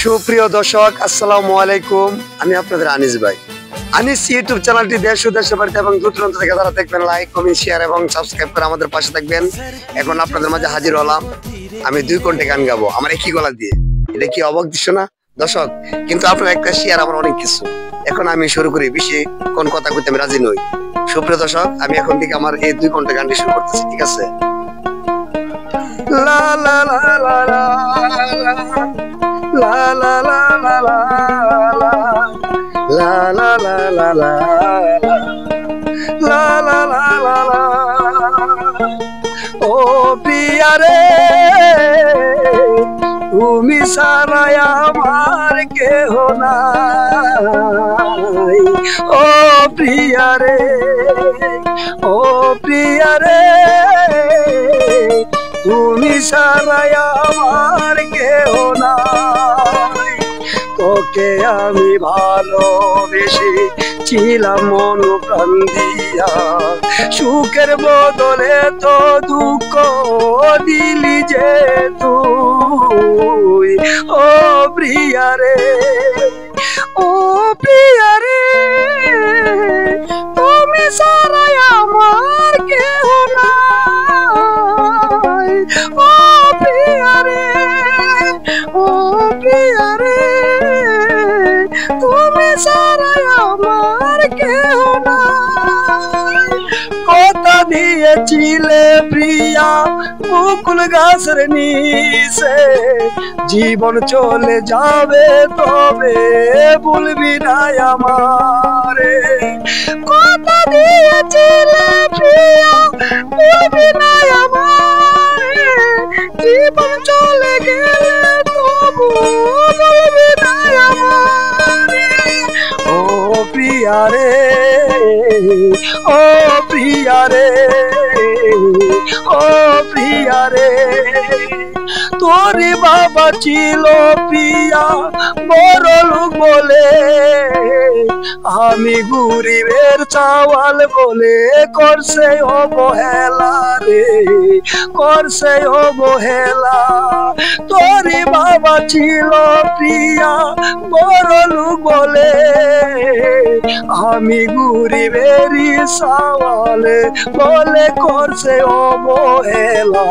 সুপ্রিয় দর্শক আসসালামু আলাইকুম, আমি আপনাদের আনিস ভাই। আনিস ইউটিউব চ্যানেলটি দেশ ও দেশের বাড়িতে এবং দূর দূরান্ত থেকে যারা দেখবেন লাইক কমেন্ট শেয়ার এবং সাবস্ক্রাইব করে আমাদের পাশে থাকবেন। এখন আপনাদের মাঝে হাজির হলাম, আমি 2 ঘন্টা গান গাবো আমার একই গলা দিয়ে। এটা কি অবাক দৃশ্য না দর্শক? কিন্তু আপনার একটা শেয়ার আমার অনেক কিছু। এখন আমি শুরু করি, বেশি কোন কথা কইতে আমি রাজি নই। সুপ্রিয় দর্শক, আমি এখন থেকে আমার এই 2 ঘন্টা গানটি শুরু করতেছি, ঠিক আছে? লা লা লা লা লা La la la la la la la la la la la la la la la la ও প্রিয়া রে তুমি ছাড়া আমার কেহ নাই। ও প্রিয়া রে, ও প্রিয়া রে তুমি ছাড়া আমার কেহ নাই। তোকে আমি ভালোবেসে ছিলাম মন প্রাণ দিয়া, সুখের বদলে তো দুঃখ দিলি যে তুই। ও প্রিয়া রে, ও প্রিয়া রে তুমি ছাড়া আমার কেহ নাই। ও প্রিয়া রে, ও প্রিয়া রে তুমি ছাড়া আমার কেহ নাই। কথা দিয়েছিলে প্রিয়া বকুল গাছের নিচে, জীবন চলে যাবে তবে ভুলবি না আমারে। কথা দিয়েছিলে প্রিয়া ভুলবি না আমারে, জীবন চলে গেলে তবু ভুলবি না আমারে। ও প্রিয়া রে, ও প্রিয়া রে, ও প্রিয়া রে তোর বাবা ছিল প্রিয়া বড় লোক বলে, আমি গরিবের চাওয়াল বলে করছে অবহেলা রে, করছে অবহেলা। তোর বাবা ছিল প্রিয়া বড় লোক বলে, আমি গরিবেরই চাওয়াল বলে করছে অবহেলা,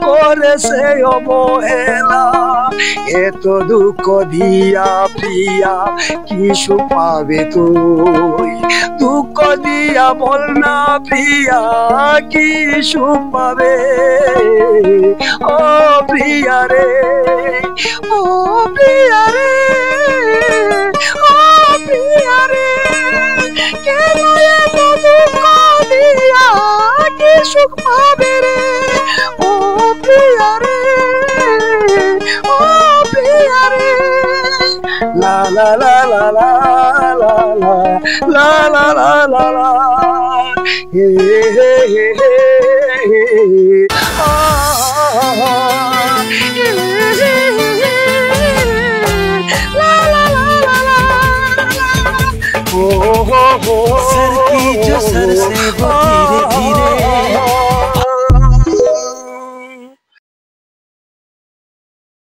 করেছে অবহেলা। এত দুঃখ দিয়া প্রিয়া কি সুখ পাবে তুই, দুঃখ দিয়া বল না প্রিয়া কি সুখ পাবে। ও প্রিয়া রে, ও প্রিয়া রে, ও প্রিয়া রে কেন এত দুঃখ দিয়া কি সুখ পাবে রে। ও প্রিয়া রে, ও প্রিয়া রে লা লা লা লা লা লা লা লা লা লা লা হে হে হে হে सर की जो सर से वो